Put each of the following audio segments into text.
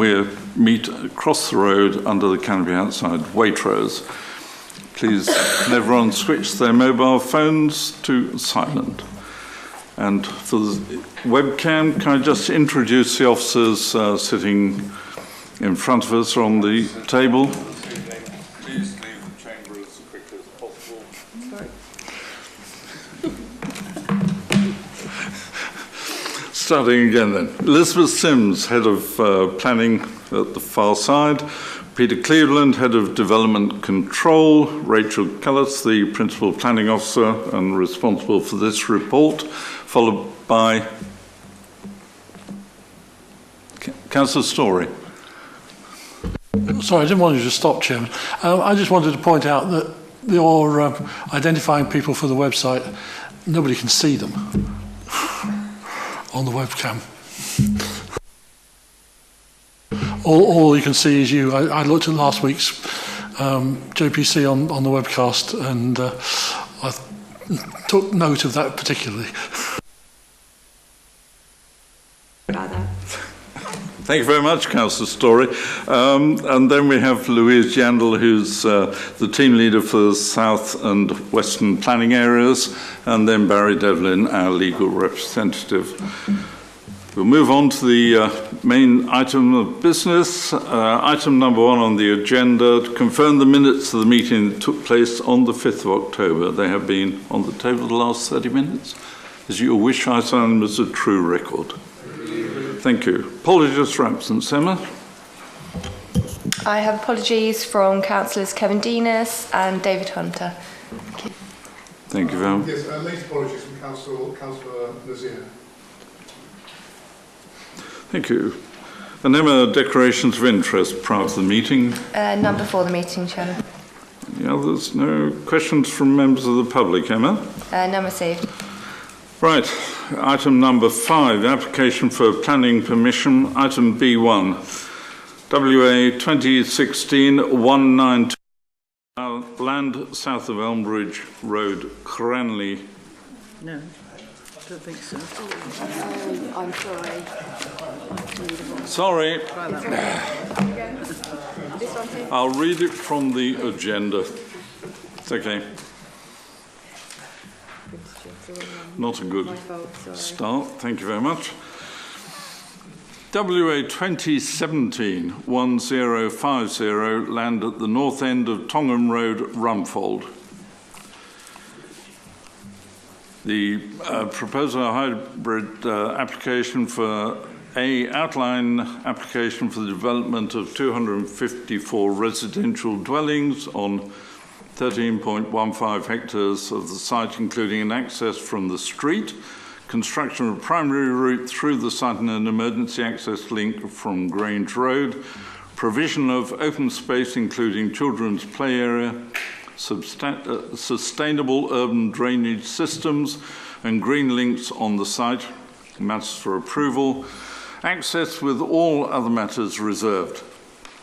we meet across the road under the canopy outside Waitrose. Please, can everyone switch their mobile phones to silent? And for the webcam, can I just introduce the officers sitting in front of us on the table? Please leave the chamber as quickly as possible. Starting again then. Elizabeth Sims, Head of Planning at the far side. Peter Cleveland, Head of Development Control. Rachel Callis, the Principal Planning Officer and responsible for this report, followed by Councillor Story. Sorry, I didn't want you to stop, Chairman. I just wanted to point out that you're identifying people for the website. Nobody can see them on the webcam. All you can see is you. I looked at last week's JPC on the webcast, and I took note of that particularly. Thank you very much, Councillor Story. And then we have Louise Jandal, who's the team leader for the South and Western planning areas, and then Barry Devlin, our legal representative. We'll move on to the main item of business. Item number 1 on the agenda, to confirm the minutes of the meeting that took place on the 5th of October. They have been on the table the last 30 minutes. As you wish, I sign them as a true record. Thank you. Apologies for absence, Emma. I have apologies from Councillors Kevin Denis and David Hunter. Thank you. Thank you very much. Yes, late apologies from Councillor Nazir. Thank you. And Emma, declarations of interest prior to the meeting. None before the meeting, Chairman. Any others? No questions from members of the public, Emma? None received. Right. Item number 5, application for planning permission. Item B1, WA 2016-192, land south of Elmbridge Road, Cranley. No, I don't think so. I'm Sorry. sorry. I'll read it from the agenda. It's okay. Not a good start. Thank you very much. WA 2017-1050, land at the north end of Tongham Road, Rumfold. The proposal hybrid application for outline application for the development of 254 residential dwellings on 13.15 hectares of the site, including an access from the street, construction of a primary route through the site and an emergency access link from Grange Road, provision of open space including children's play area, sustainable urban drainage systems and green links on the site, matters for approval, access with all other matters reserved.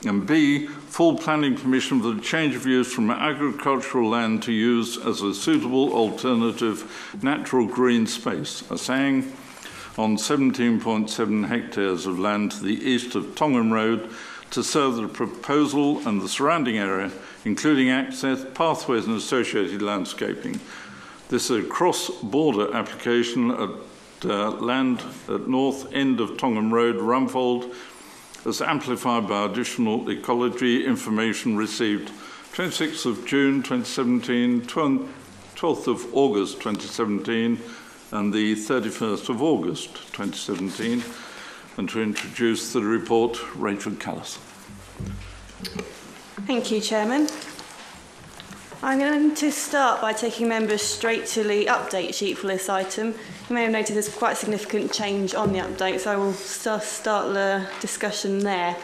And B, full planning permission for the change of use from agricultural land to use as a suitable alternative natural green space, ASANG, on 17.7 hectares of land to the east of Tongham Road to serve the proposal and the surrounding area, including access, pathways and associated landscaping. This is a cross-border application at land at north end of Tongham Road, Rumfold, as amplified by additional ecology information received 26th of June 2017, 12th of August 2017 and the 31st of August 2017. And to introduce the report, Rachel Callis. Thank you, Chairman. I'm going to start by taking members straight to the update sheet for this item. You may have noticed there's quite a significant change on the update, so I will start the discussion there.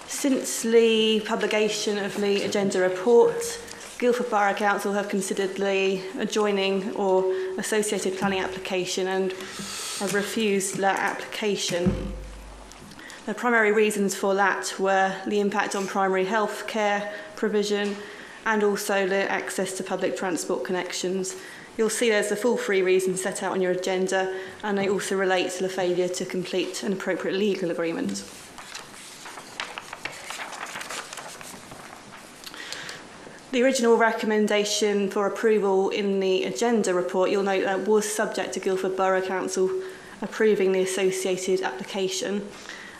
Since the publication of the agenda report, Guildford Borough Council have considered the adjoining or associated planning application and have refused that application. The primary reasons for that were the impact on primary health care provision and also the access to public transport connections. You'll see there's the full 3 reasons set out on your agenda, and they also relate to the failure to complete an appropriate legal agreement. The original recommendation for approval in the agenda report, you'll note that was subject to Guildford Borough Council approving the associated application.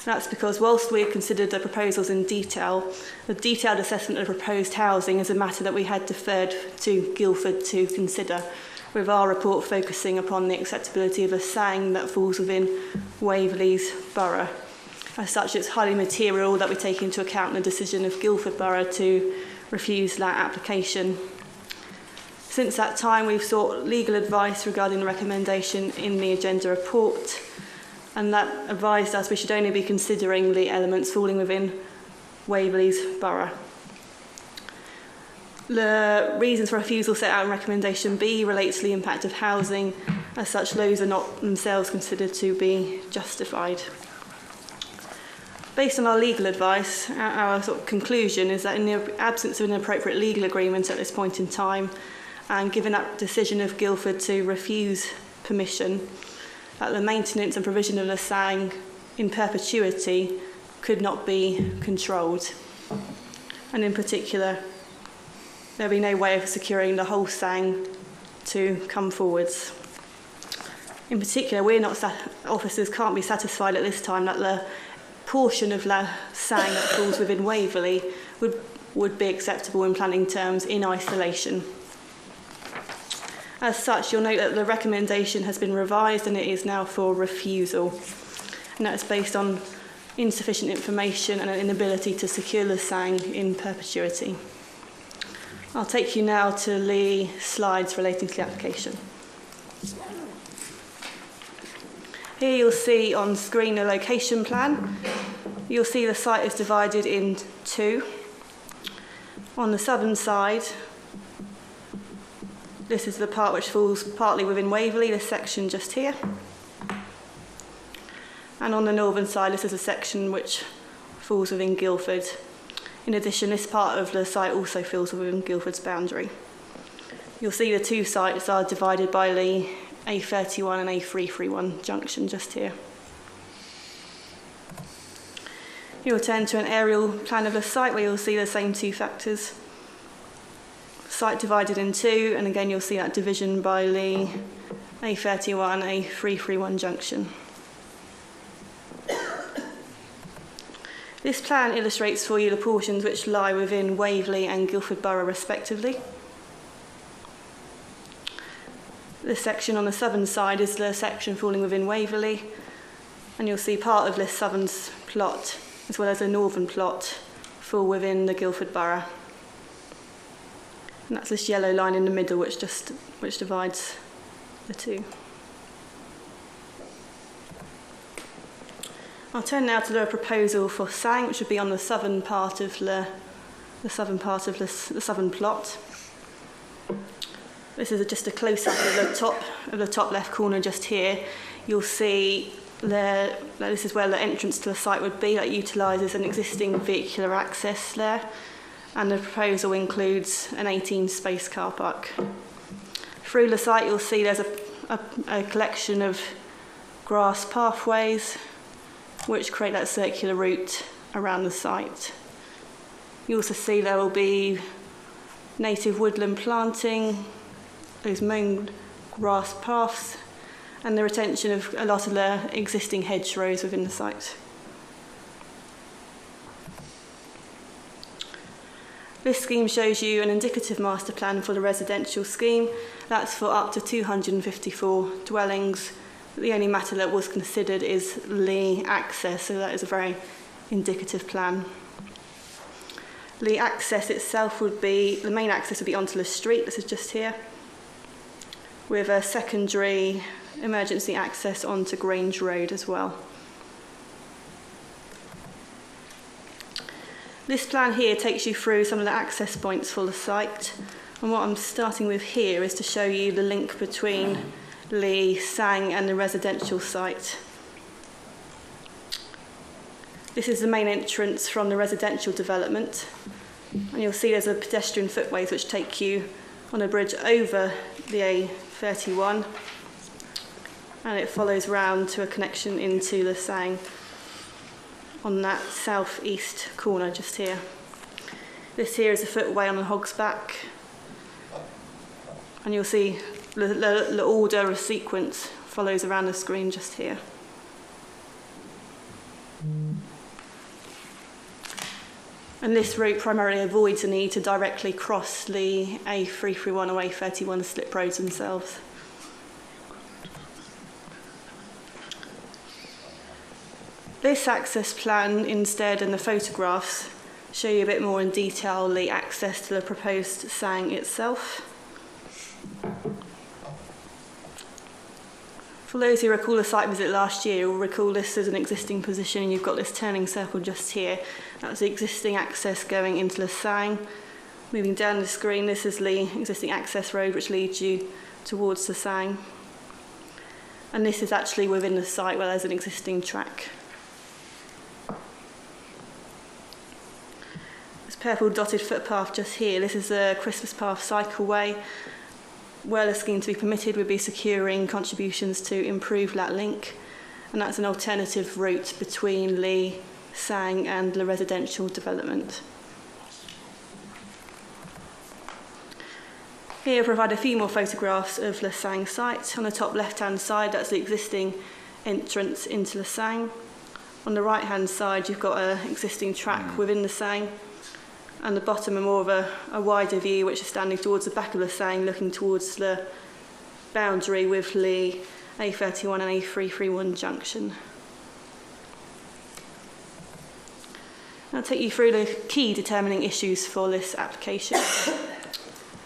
That's because whilst we had considered the proposals in detail, the detailed assessment of proposed housing is a matter that we had deferred to Guildford to consider, with our report focusing upon the acceptability of a sang that falls within Waverley's borough. As such, it's highly material that we take into account the decision of Guildford Borough to refuse that application. Since that time, we've sought legal advice regarding the recommendation in the agenda report, and that advised us we should only be considering the elements falling within Waverley's borough. The reasons for refusal set out in recommendation B relates to the impact of housing. As such, those are not themselves considered to be justified. Based on our legal advice, our sort of conclusion is that in the absence of an appropriate legal agreement at this point in time, and given that decision of Guildford to refuse permission, that the maintenance and provision of the sang in perpetuity could not be controlled. And in particular, there'll be no way of securing the whole sang to come forwards. In particular, officers can't be satisfied at this time that the portion of the sang that falls within Waverley would be acceptable in planning terms in isolation. As such, you'll note that the recommendation has been revised and it is now for refusal. And that's based on insufficient information and an inability to secure the sang in perpetuity. I'll take you now to the slides relating to the application. Here you'll see on screen a location plan. You'll see the site is divided in two. On the southern side, this is the part which falls partly within Waverley, this section just here. And on the northern side, this is a section which falls within Guildford. In addition, this part of the site also falls within Guildford's boundary. You'll see the two sites are divided by the A31 and A331 junction just here. You'll turn to an aerial plan of the site where you'll see the same two factors. Site divided in two, and again you'll see that division by the A31, A331 junction. This plan illustrates for you the portions which lie within Waverley and Guildford Borough respectively. This section on the southern side is the section falling within Waverley, and you'll see part of this southern plot as well as a northern plot fall within the Guildford Borough. And that's this yellow line in the middle which divides the two. I'll turn now to the proposal for sang, which would be on the southern part of the southern plot. This is just a close-up of the top left corner just here. You'll see there, this is where the entrance to the site would be. That utilises an existing vehicular access there, and the proposal includes an 18-space car park. Through the site, you'll see there's a collection of grass pathways which create that circular route around the site. You also see there will be native woodland planting, those mown grass paths, and the retention of a lot of the existing hedgerows within the site. This scheme shows you an indicative master plan for the residential scheme. That's for up to 254 dwellings. The only matter that was considered is the access, so that is a very indicative plan. The access itself would be, the main access would be onto the street, this is just here, with a secondary emergency access onto Grange Road as well. This plan here takes you through some of the access points for the site, and what I'm starting with here is to show you the link between the sang and the residential site. This is the main entrance from the residential development, and you'll see there's a pedestrian footways which take you on a bridge over the A31, and it follows round to a connection into the sang on that south-east corner just here. This here is a foot away on the hog's back. And you'll see the order of sequence follows around the screen just here. And this route primarily avoids the need to directly cross the A331 or A31 slip roads themselves. This access plan instead and the photographs show you a bit more in detail the access to the proposed sang itself. For those who recall the site visit last year, you'll recall this as an existing position and you've got this turning circle just here. That's the existing access going into the sang. Moving down the screen, this is the existing access road which leads you towards the sang. And this is actually within the site where there's an existing track. This purple dotted footpath just here, this is a Christmas Path cycleway. Where the scheme to be permitted would be securing contributions to improve that link, and that's an alternative route between the sang and the residential development. Here I provide a few more photographs of the sang site. On the top left hand side, that's the existing entrance into the sang. On the right hand side, you've got an existing track within the sang. And the bottom are more of a wider view, which is standing towards the back of the sang, looking towards the boundary with the A31 and A331 junction. I'll take you through the key determining issues for this application.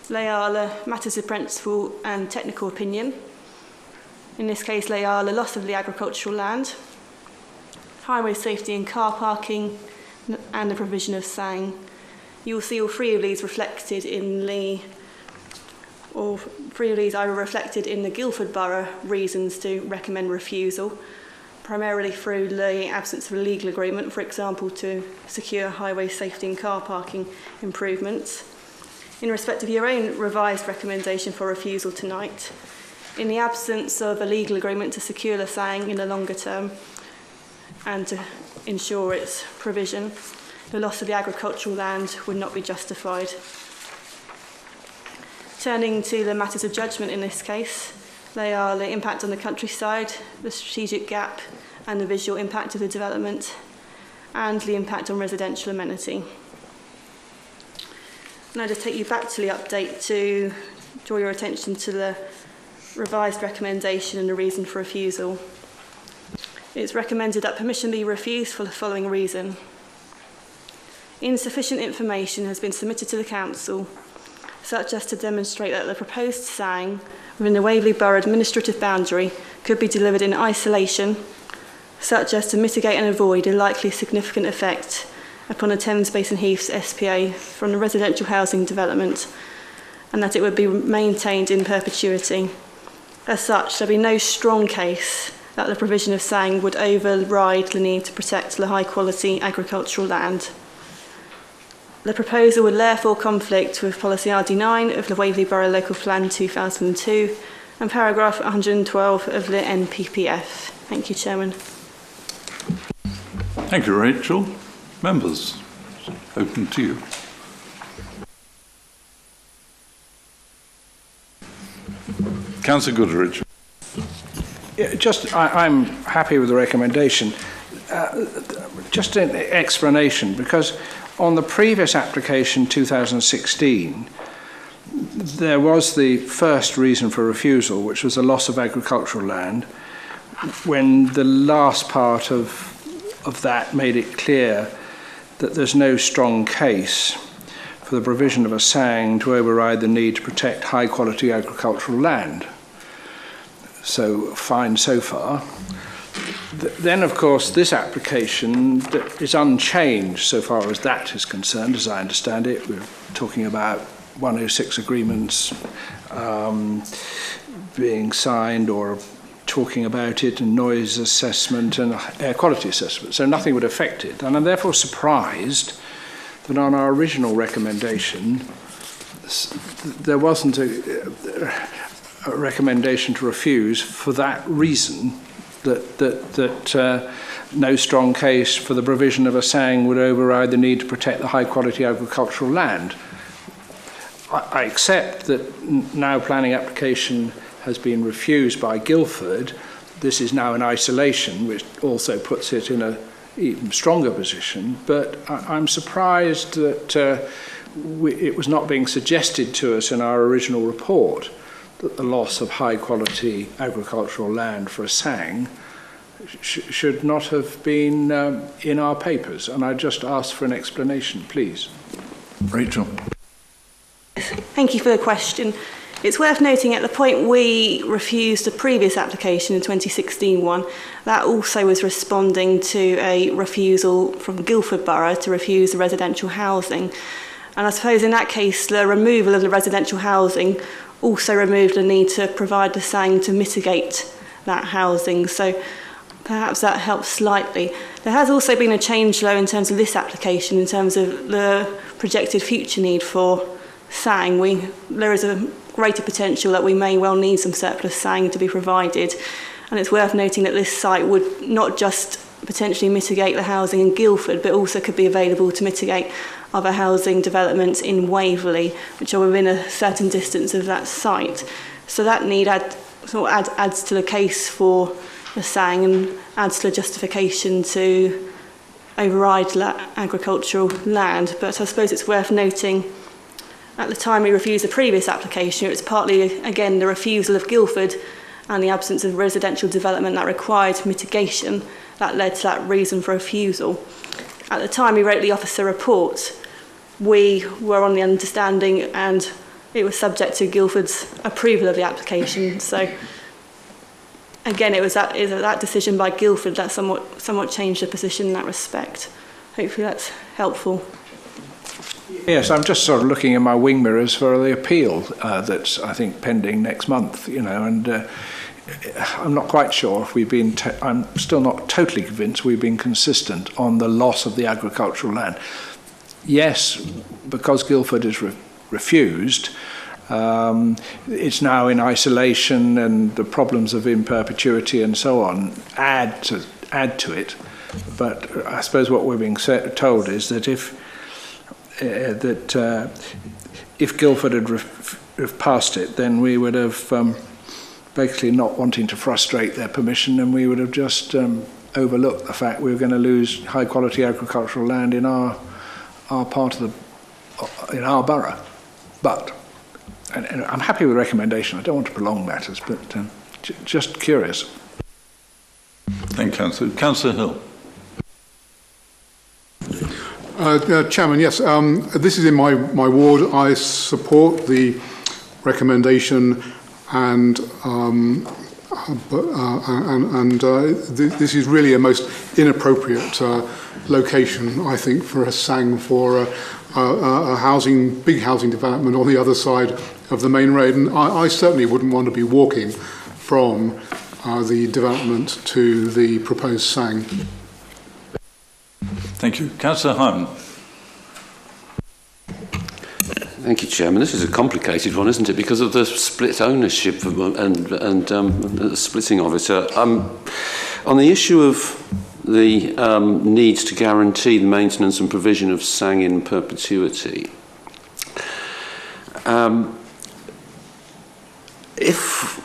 They are the matters of principle and technical opinion. In this case, they are the loss of the agricultural land, highway safety and car parking, and the provision of sang. You'll see all three of these reflected in the, or three of these are reflected in the Guildford Borough reasons to recommend refusal, primarily through the absence of a legal agreement, for example, to secure highway safety and car parking improvements. In respect of your own revised recommendation for refusal tonight, in the absence of a legal agreement to secure the sang in the longer term and to ensure its provision, the loss of the agricultural land would not be justified. Turning to the matters of judgment in this case, they are the impact on the countryside, the strategic gap and the visual impact of the development, and the impact on residential amenity. And I just take you back to the update to draw your attention to the revised recommendation and the reason for refusal. It's recommended that permission be refused for the following reason. Insufficient information has been submitted to the Council, such as to demonstrate that the proposed sang within the Waverley Borough administrative boundary could be delivered in isolation, such as to mitigate and avoid a likely significant effect upon the Thames Basin Heaths SPA from the residential housing development, and that it would be maintained in perpetuity. As such, there will be no strong case that the provision of sang would override the need to protect the high-quality agricultural land. The proposal would therefore conflict with Policy RD9 of the Waverley Borough Local Plan 2002 and paragraph 112 of the NPPF. Thank you, Chairman. Thank you, Rachel. Members, open to you. Councillor Goodrich. Yeah, I'm happy with the recommendation. Just an explanation, because on the previous application, 2016, there was the first reason for refusal, which was the loss of agricultural land, when the last part of that made it clear that there's no strong case for the provision of a sang to override the need to protect high-quality agricultural land. So, fine so far. Then, of course, this application is unchanged so far as that is concerned, as I understand it. We're talking about 106 agreements being signed or talking about it, and noise assessment and air quality assessment. So nothing would affect it. And I'm therefore surprised that on our original recommendation, there wasn't a recommendation to refuse for that reason, that no strong case for the provision of a SANG would override the need to protect the high-quality agricultural land. I accept that now planning application has been refused by Guildford. This is now in isolation, which also puts it in an even stronger position. But I'm surprised that it was not being suggested to us in our original report that the loss of high-quality agricultural land for a SANG should not have been in our papers. And I just ask for an explanation, please. Rachel. Thank you for the question. It's worth noting at the point we refused a previous application in 2016 one, that also was responding to a refusal from Guildford Borough to refuse the residential housing. And I suppose in that case, the removal of the residential housing also removed the need to provide the SANG to mitigate that housing. So perhaps that helps slightly. There has also been a change, though, in terms of this application, in terms of the projected future need for SANG. There is a greater potential that we may well need some surplus SANG to be provided. And it's worth noting that this site would not just potentially mitigate the housing in Guildford, but also could be available to mitigate other housing developments in Waverley, which are within a certain distance of that site. So that need adds to the case for the SANG and adds to the justification to override that agricultural land. But I suppose it's worth noting at the time we refused the previous application, it was partly, again, the refusal of Guildford and the absence of residential development that required mitigation that led to that reason for refusal. At the time we wrote the officer report, we were on the understanding and it was subject to Guildford's approval of the application. So again, it was that decision by Guildford that somewhat changed the position in that respect. Hopefully that's helpful. Yes, I'm just sort of looking in my wing mirrors for the appeal that's, I think, pending next month, and I'm not quite sure if we've been, I'm still not totally convinced we've been consistent on the loss of the agricultural land. Yes, because Guildford is refused, it's now in isolation and the problems of in perpetuity and so on add to it. But I suppose what we're being told is that if Guildford had passed it, then we would have basically not wanting to frustrate their permission, and we would have just overlooked the fact we were going to lose high quality agricultural land in our part of in our borough. But and I'm happy with the recommendation. I don't want to prolong matters, but just curious. Thank you, Councillor Hill. Chairman, yes, this is in my ward. I support the recommendation, and this is really a most inappropriate location, I think, for a SANG for a big housing development on the other side of the main road. And I certainly wouldn't want to be walking from the development to the proposed SANG. Thank you. Councillor Hyman. Thank you, Chairman. This is a complicated one, isn't it? Because of the split ownership and the splitting of it. On the issue of the need to guarantee the maintenance and provision of SANG in perpetuity, if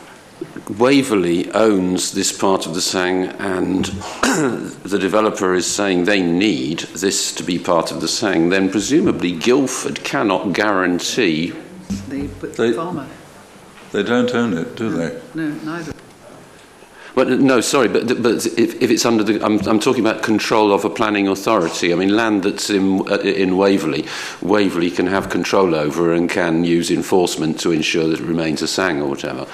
Waverley owns this part of the SANG and the developer is saying they need this to be part of the SANG, then presumably Guildford cannot guarantee... The farmer. They don't own it, do they? No, neither. Well, no, sorry, but if it's under the... I'm talking about control of a planning authority. I mean, land that's in Waverley, Waverley can have control over and can use enforcement to ensure that it remains a SANG or whatever.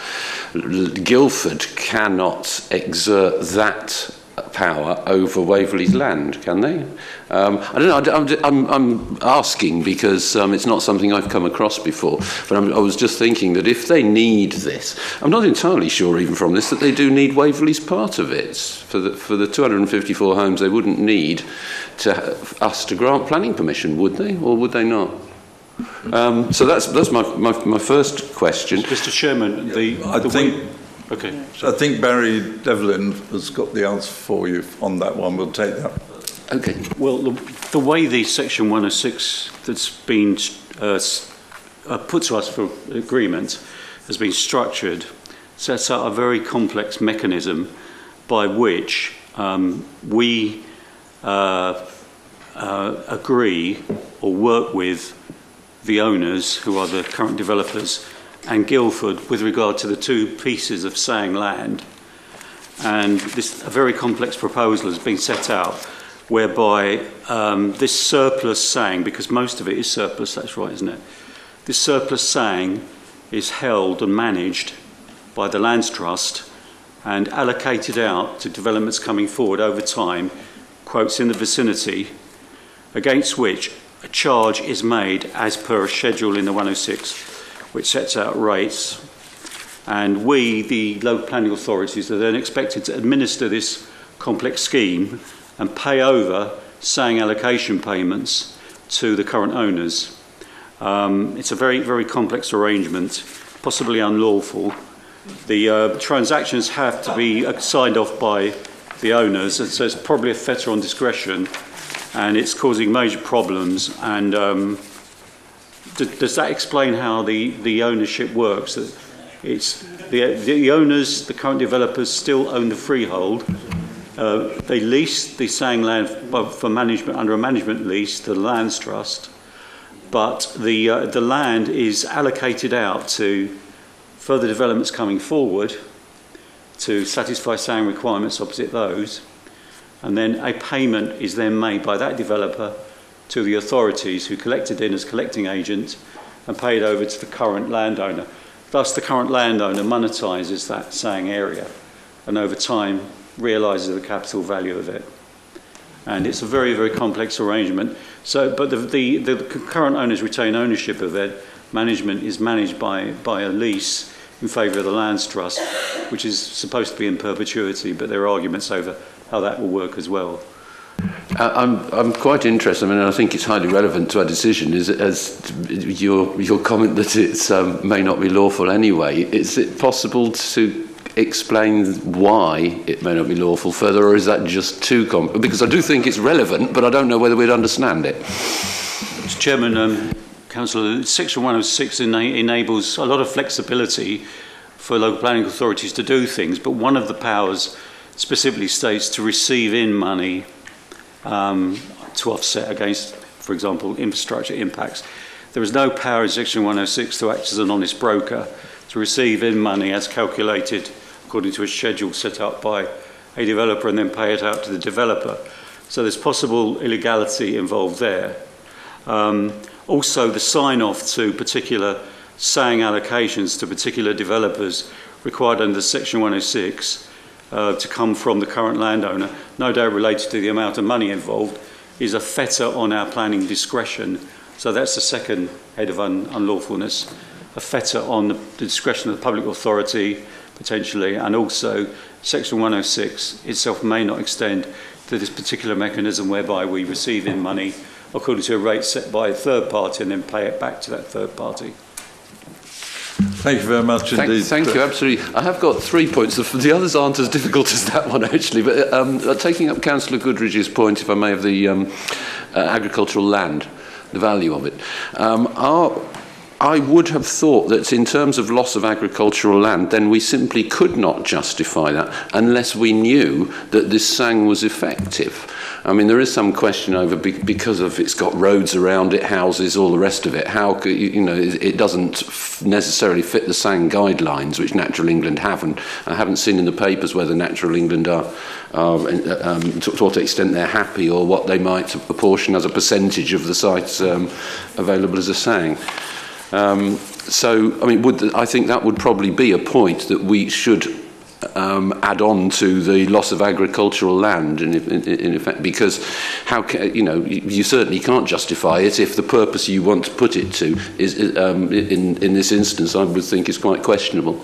Guildford cannot exert that power over Waverley's land, can they? I don't know, I'm asking because it's not something I've come across before, but I was just thinking that if they need this, I'm not entirely sure even from this that they do need Waverley's part of it. For the 254 homes, they wouldn't need us to grant planning permission, would they, or would they not? So that's my first question. Mr. Chairman, Okay. I think Barry Devlin has got the answer for you on that one. We'll take that. Okay. Well, the way the Section 106 that's been put to us for agreement has been structured sets out a very complex mechanism by which we agree or work with the owners, who are the current developers, and Guildford with regard to the two pieces of saying land. And a very complex proposal has been set out whereby this surplus saying, because most of it is surplus, that's right, isn't it? This surplus saying is held and managed by the Lands Trust and allocated out to developments coming forward over time, quotes in the vicinity, against which a charge is made as per a schedule in the 106, which sets out rates. And we, the local planning authorities, are then expected to administer this complex scheme and pay over saying allocation payments to the current owners. It's a very, very complex arrangement, possibly unlawful. The transactions have to be signed off by the owners, and so it's probably a fetter on discretion, and it's causing major problems. And does that explain how the ownership works? That it's the owners, the current developers, still own the freehold. They lease the saying land for management under a management lease to the Lands Trust, but the land is allocated out to further developments coming forward to satisfy saying requirements opposite those, and then a payment is then made by that developer to the authorities who collected in as collecting agent and paid over to the current landowner. Thus the current landowner monetises that saying area and over time realises the capital value of it. And it's a very, very complex arrangement. So, but the current owners retain ownership of it. Management is managed by a lease in favour of the Lands Trust, which is supposed to be in perpetuity, but there are arguments over how that will work as well. I'm quite interested. I mean, I think it's highly relevant to our decision. As your comment that it may not be lawful anyway. Is it possible to explain why it may not be lawful further, or is that just too complex? Because I do think it's relevant, but I don't know whether we'd understand it. Mr. Chairman, Councillor, Section 106 enables a lot of flexibility for local planning authorities to do things, but one of the powers specifically states to receive in money to offset against, for example, infrastructure impacts. There is no power in Section 106 to act as an honest broker, to receive in money as calculated according to a schedule set up by a developer and then pay it out to the developer. So there's possible illegality involved there. Also, the sign-off to particular saying allocations to particular developers required under Section 106 to come from the current landowner, no doubt related to the amount of money involved, is a fetter on our planning discretion. So that's the second head of unlawfulness, a fetter on the discretion of the public authority, potentially, and also Section 106 itself may not extend to this particular mechanism whereby we receive in money according to a rate set by a third party and then pay it back to that third party. Thank you very much indeed. Thank you, absolutely. I have got 3 points. The others aren't as difficult as that one, actually. But taking up Councillor Goodridge's point, if I may, of the agricultural land, the value of it. I would have thought that in terms of loss of agricultural land, then we simply could not justify that unless we knew that this sang was effective. I mean, there is some question over, because of it's got roads around it, houses, all the rest of it, how could, it doesn't necessarily fit the sang guidelines, which Natural England have, and I haven't seen in the papers whether Natural England are to what extent they're happy or what they might apportion as a percentage of the sites available as a sang. So, I mean, I think that would probably be a point that we should add on to the loss of agricultural land, in effect, because you certainly can't justify it if the purpose you want to put it to is, in this instance, I would think is quite questionable.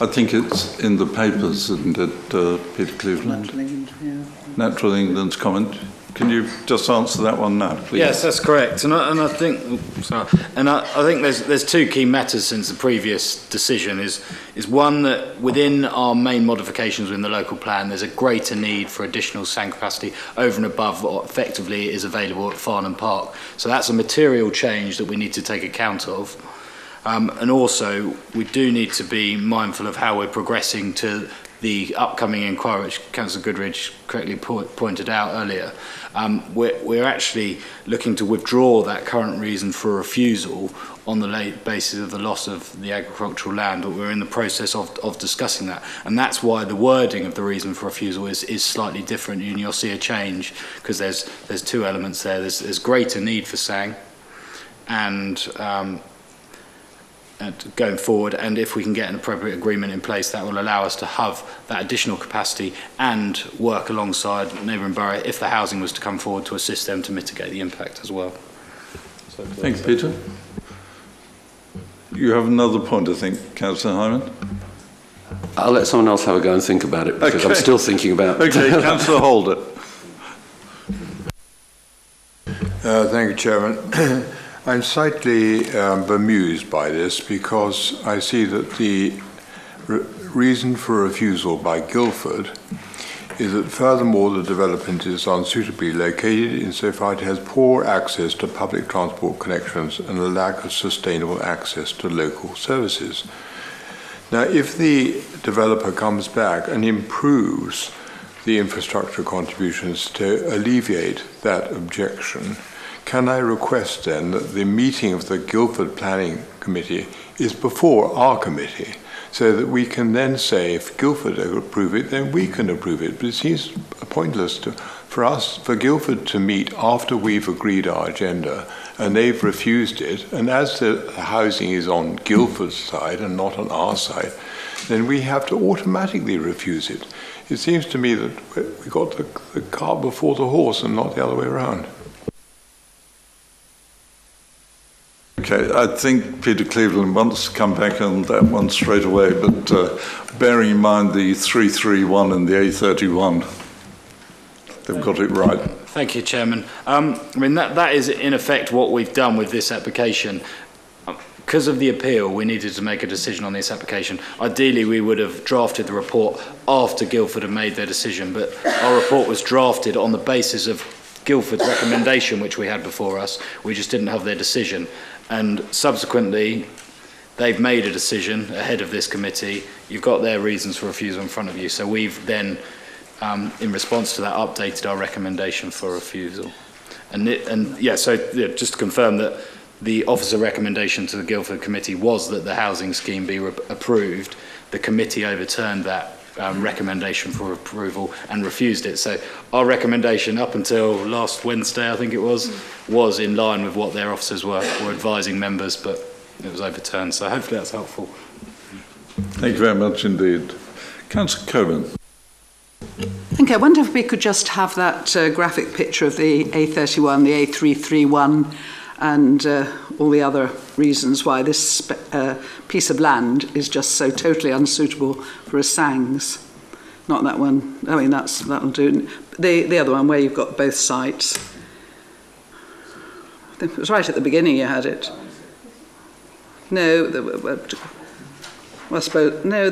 I think it's in the papers, isn't it, Peter Cleveland? Natural England, yeah. Natural England's comment. Can you just answer that one now, please? Yes, that's correct. And I think, I think there's two key matters since the previous decision. Is one that within our main modifications within the local plan, there's a greater need for additional SAN capacity over and above what effectively is available at Farnham Park. So that's a material change that we need to take account of. And also, we do need to be mindful of how we're progressing to the upcoming inquiry, which Councillor Goodridge correctly pointed out earlier. We're actually looking to withdraw that current reason for refusal on the basis of the loss of the agricultural land, but we're in the process of discussing that. And that's why the wording of the reason for refusal is slightly different, and you'll see a change, because there's two elements there. There's greater need for SANG, and going forward, and if we can get an appropriate agreement in place, that will allow us to have that additional capacity and work alongside neighbouring borough if the housing was to come forward to assist them to mitigate the impact as well. So, thank you, Peter. You have another point, I think, Councillor Hyman. I'll let someone else have a go and think about it, because I'm still thinking about it. Okay, Councillor Holder. Thank you, Chairman. I'm slightly bemused by this, because I see that the reason for refusal by Guildford is that furthermore the development is unsuitably located insofar it has poor access to public transport connections and a lack of sustainable access to local services. Now, if the developer comes back and improves the infrastructure contributions to alleviate that objection, can I request then that the meeting of the Guildford Planning Committee is before our committee, so that we can then say if Guildford approve it, then we can approve it. But it seems pointless for Guildford to meet after we've agreed our agenda and they've refused it, and as the housing is on Guildford's side and not on our side, then we have to automatically refuse it. It seems to me that we got the cart before the horse and not the other way around. Okay, I think Peter Cleveland wants to come back on that one straight away, but bearing in mind the 331 and the A31, they've got it right. Thank you, Chairman. I mean, that is in effect what we've done with this application. Because of the appeal, we needed to make a decision on this application. Ideally, we would have drafted the report after Guildford had made their decision, but our report was drafted on the basis of Guildford's recommendation, which we had before us. We just didn't have their decision. And subsequently, they've made a decision ahead of this committee. You've got their reasons for refusal in front of you. So we've then, in response to that, updated our recommendation for refusal. Just to confirm that the officer recommendation to the Guildford committee was that the housing scheme be approved. The committee overturned that recommendation for approval and refused it. So our recommendation up until last Wednesday, I think it was in line with what their officers were advising members, but it was overturned. So hopefully that's helpful. Thank you very much indeed. Councillor Coburn. Okay, I wonder if we could just have that graphic picture of the A31, the A331, and all the other reasons why this piece of land is just so totally unsuitable for a SANGS. Not that one. I mean, that'll do. The other one where you've got both sites. I think it was right at the beginning you had it. No, I suppose no.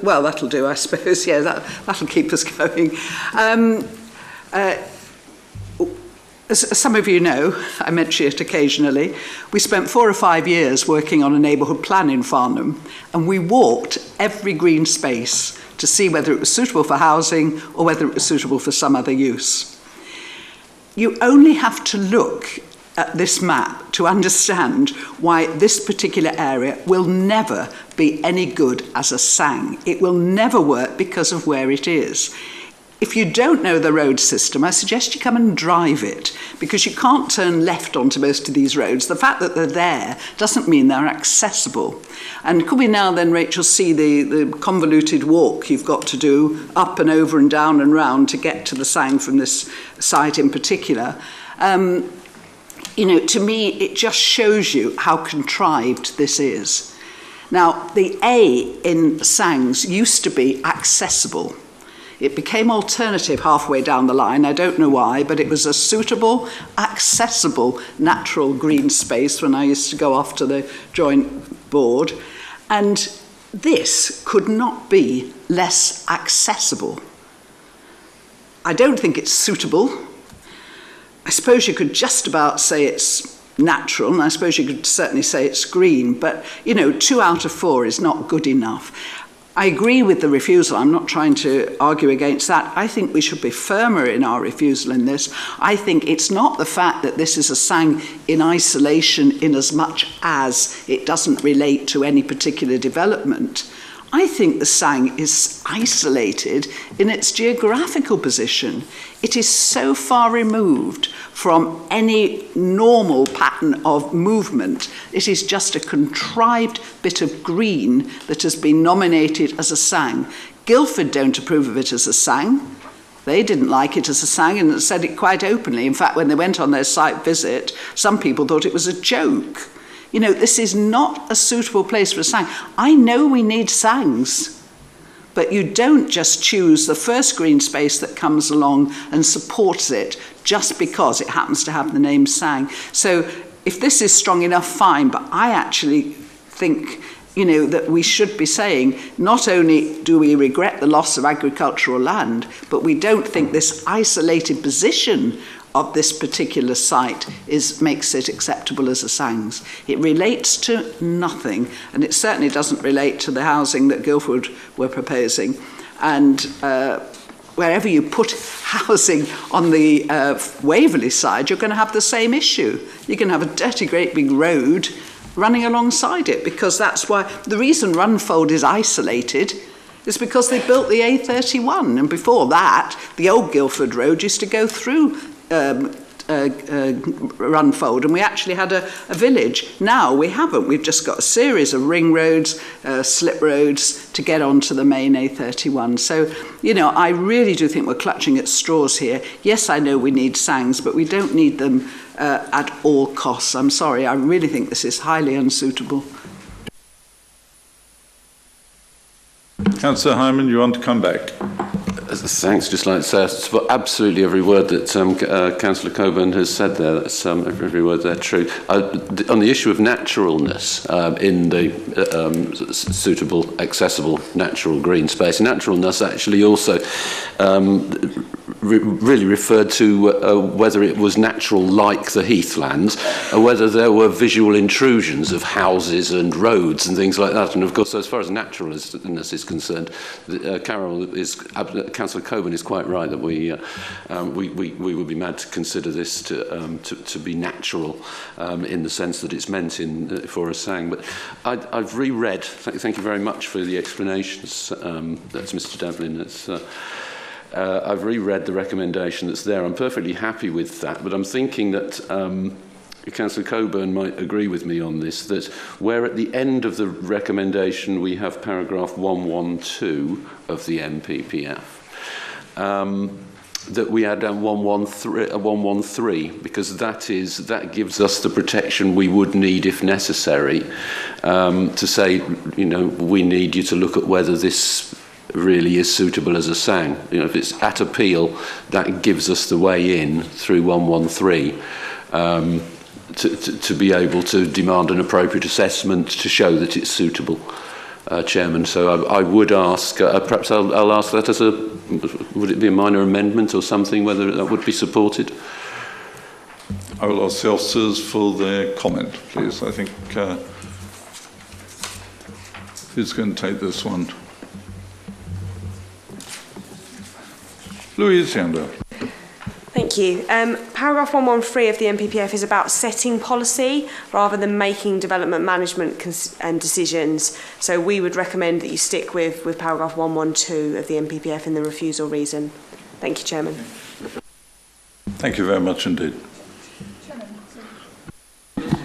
Well, that'll do. I suppose. Yeah, that'll keep us going. As some of you know, I mention it occasionally, we spent 4 or 5 years working on a neighbourhood plan in Farnham, and we walked every green space to see whether it was suitable for housing or whether it was suitable for some other use. You only have to look at this map to understand why this particular area will never be any good as a SANG. It will never work because of where it is. If you don't know the road system, I suggest you come and drive it, because you can't turn left onto most of these roads. The fact that they're there doesn't mean they're accessible. And could we now then, Rachel, see the convoluted walk you've got to do up and over and down and round to get to the SANG from this site in particular? To me, it just shows you how contrived this is. Now, the A in SANGs used to be accessible. It became alternative halfway down the line. I don't know why, but it was a suitable, accessible, natural green space when I used to go off to the joint board. And this could not be less accessible. I don't think it's suitable. I suppose you could just about say it's natural, and I suppose you could certainly say it's green, but, 2 out of 4 is not good enough. I agree with the refusal. I'm not trying to argue against that. I think we should be firmer in our refusal in this. I think it's not the fact that this is a sang in isolation in as much as it doesn't relate to any particular development. I think the sang is isolated in its geographical position. It is so far removed from any normal pattern of movement. It is just a contrived bit of green that has been nominated as a sang. Guildford don't approve of it as a sang. They didn't like it as a sang and said it quite openly. In fact, when they went on their site visit, some people thought it was a joke. This is not a suitable place for a sang. I know we need sangs, but you don't just choose the first green space that comes along and supports it just because it happens to have the name sang. So if this is strong enough, fine, but I actually think that we should be saying not only do we regret the loss of agricultural land, but we don't think this isolated position of this particular site makes it acceptable as a sangs. It relates to nothing, and it certainly doesn't relate to the housing that Guildford were proposing. And wherever you put housing on the Waverley side, you're going to have the same issue. You're going to have a dirty, great big road running alongside it, because that's why the reason Runfold is isolated is because they built the A31, and before that, the old Guildford Road used to go through Runfold, and we actually had a village. Now we haven't. We've just got a series of ring roads, slip roads to get onto the main A31. So, I really do think we're clutching at straws here. Yes, I know we need sangs, but we don't need them at all costs. I'm sorry, I really think this is highly unsuitable. Councillor Hyman, you want to come back? Thanks. Just like to say, for absolutely every word that Councillor Coburn has said there, that's every word there true. On the issue of naturalness in the suitable, accessible, natural green space, naturalness actually also really referred to whether it was natural like the heathlands, or whether there were visual intrusions of houses and roads and things like that. And of course, as far as naturalness is concerned, Councillor Coburn is quite right that we would be mad to consider this to be natural in the sense that it's meant for a sang. But I've reread. Thank you very much for the explanations. That's Mr. Devlin. I've reread the recommendation that's there. I'm perfectly happy with that, but I'm thinking that Councillor Coburn might agree with me on this, that where at the end of the recommendation we have paragraph 112 of the MPPF, that we add down 113, because that gives us the protection we would need if necessary, to say, we need you to look at whether this really is suitable as a sang. If it's at appeal, that gives us the way in through 113 to be able to demand an appropriate assessment to show that it's suitable, Chairman. So I would ask, perhaps I'll ask that as would it be a minor amendment or something, whether that would be supported? I will ask the officers for their comment, please. I think, who's going to take this one? Louise Younger. Thank you. Paragraph 113 of the MPPF is about setting policy rather than making development management decisions. So we would recommend that you stick with paragraph 112 of the MPPF in the refusal reason. Thank you, Chairman. Thank you very much indeed.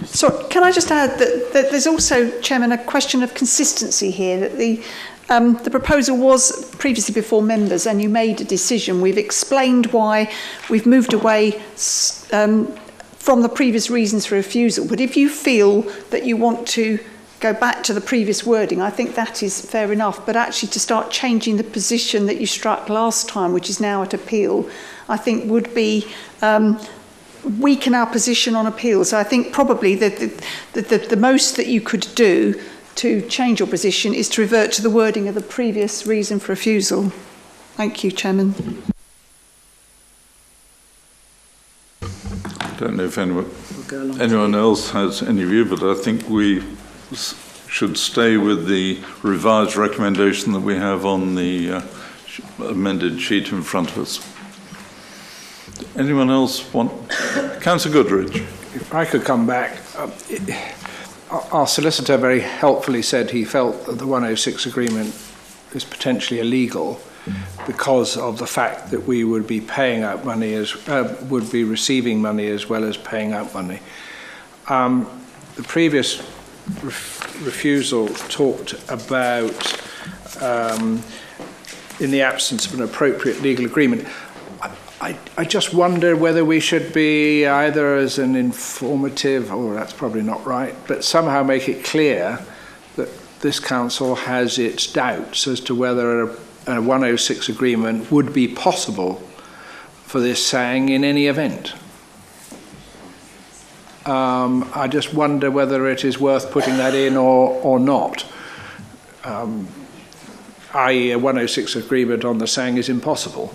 So can I just add that there's also, Chairman, a question of consistency here, that the proposal was previously before members and you made a decision. We've explained why we've moved away from the previous reasons for refusal. But if you feel that you want to go back to the previous wording, I think that is fair enough. But actually to start changing the position that you struck last time, which is now at appeal, I think would be weaken our position on appeal. So I think probably the most that you could do to change your position is to revert to the wording of the previous reason for refusal. Thank you, Chairman. I don't know if anyone else has any view, but I think we should stay with the revised recommendation that we have on the amended sheet in front of us. Anyone else want? Councillor Goodrich. If I could come back. Our solicitor very helpfully said he felt that the 106 agreement is potentially illegal because of the fact that we would be paying out money would be receiving money as well as paying out money. The previous refusal talked about in the absence of an appropriate legal agreement. I just wonder whether we should be either as an informative, or that's probably not right, but somehow make it clear that this council has its doubts as to whether a 106 agreement would be possible for this saying in any event. I just wonder whether it is worth putting that in or not. I.e. a 106 agreement on the saying is impossible.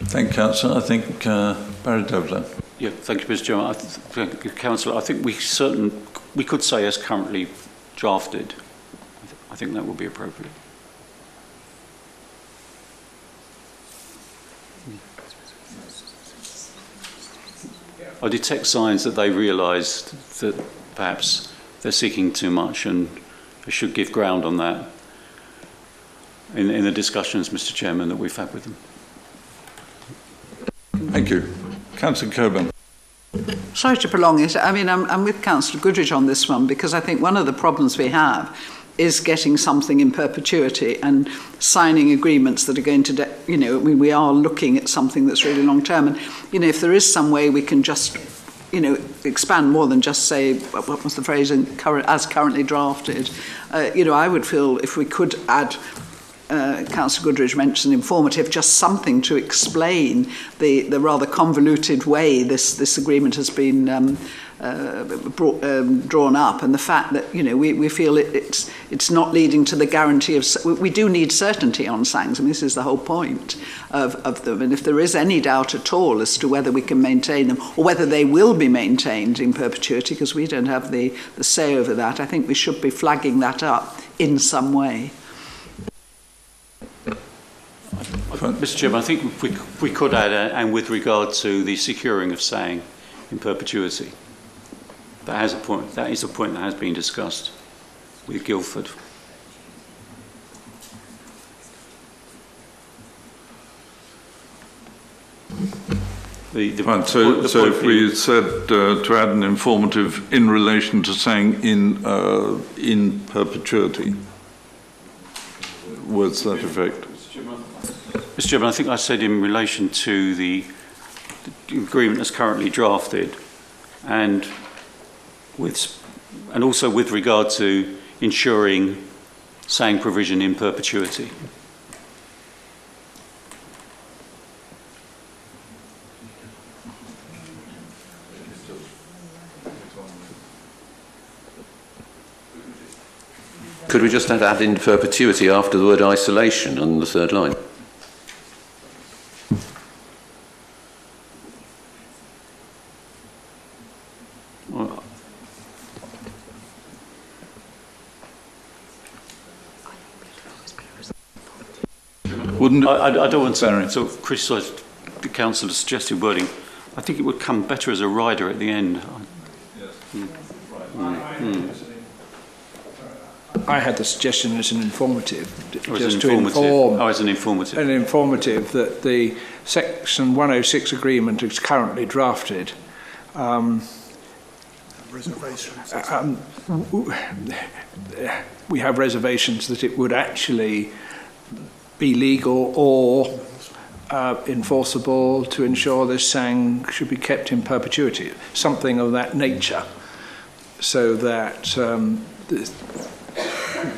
Thank you, Councillor. I think Barry Devlin. Yeah, thank you, Mr. Chairman. Thank you, Councillor. I think we could say as currently drafted. I think that would be appropriate. I detect signs that they realise that perhaps they're seeking too much, and I should give ground on that in the discussions, Mr. Chairman, that we've had with them. Thank you. Councillor Coburn. Sorry to prolong it. I mean, I'm with Councillor Goodrich on this one, because I think one of the problems we have is getting something in perpetuity and signing agreements that are going to, we are looking at something that's really long term. And, if there is some way we can just, expand more than just say, what was the phrase, as currently drafted, I would feel if we could add, Councillor Goodrich mentioned informative, just something to explain the rather convoluted way this agreement has been drawn up, and the fact that we feel it's not leading to the guarantee of. We do need certainty on SANGs, and this is the whole point of them. And if there is any doubt at all as to whether we can maintain them or whether they will be maintained in perpetuity, because we don't have the say over that, I think we should be flagging that up in some way. Mr. Chairman, I think we could add, and with regard to the securing of SANG in perpetuity, that is a point that has been discussed with Guildford. So if we said to add an informative in relation to SANG in perpetuity, words to that effect. Mr. Chairman, I think I said in relation to the agreement that's currently drafted, and also with regard to ensuring SANG provision in perpetuity. Could we just add in perpetuity after the word isolation on the third line? I don't want to sort of criticise the councillor's suggested wording. I think it would come better as a rider at the end. I had the suggestion as an informative, just to inform. Oh, as an informative. An informative that the Section 106 agreement is currently drafted. Reservations. We have reservations that it would actually be legal or enforceable to ensure this SANG should be kept in perpetuity, something of that nature. so that,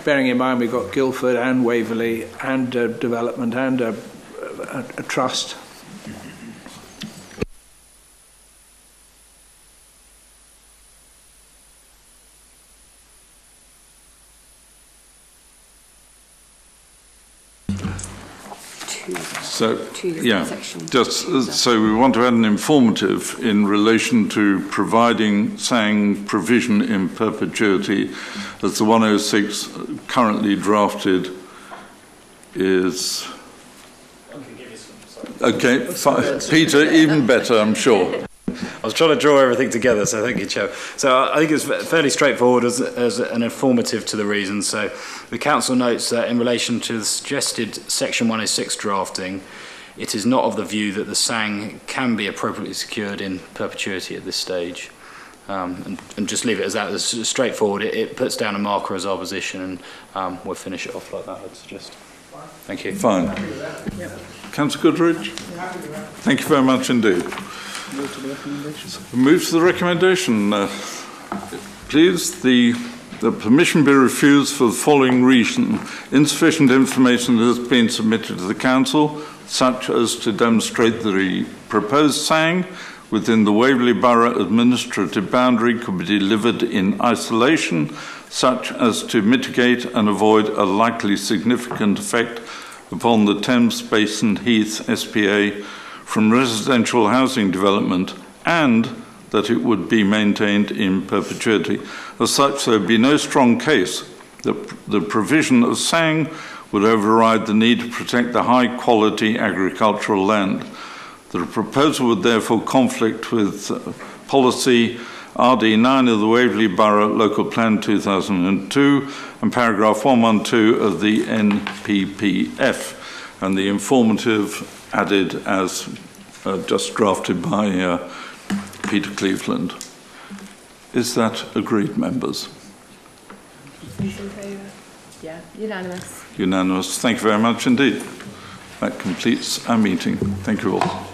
bearing in mind we've got Guildford and Waverley and development and a trust. So, yeah, just so we want to add an informative in relation to providing saying provision in perpetuity, as the 106 currently drafted is. Okay, Peter, even better, I'm sure. I was trying to draw everything together, so thank you, Chair. So I think it's fairly straightforward as an informative to the reasons. So the Council notes that in relation to the suggested Section 106 drafting, it is not of the view that the SANG can be appropriately secured in perpetuity at this stage. And just leave it as that, as straightforward. It puts down a marker as our position, and we'll finish it off like that, I'd suggest. Thank you. Fine. Councillor Goodrich? Thank you very much indeed. Move to the recommendation. Please, the permission be refused for the following reason. Insufficient information has been submitted to the Council, such as to demonstrate that the proposed SANG within the Waverley Borough administrative boundary could be delivered in isolation, such as to mitigate and avoid a likely significant effect upon the Thames Basin Heath SPA from residential housing development, and that it would be maintained in perpetuity. As such, there would be no strong case that the provision of SANG would override the need to protect the high-quality agricultural land. The proposal would therefore conflict with policy RD9 of the Waverley Borough Local Plan 2002 and paragraph 112 of the NPPF, and the informative added as just drafted by Peter Cleveland. Is that agreed, members? In favour? Yeah, unanimous. Unanimous. Thank you very much indeed. That completes our meeting. Thank you all.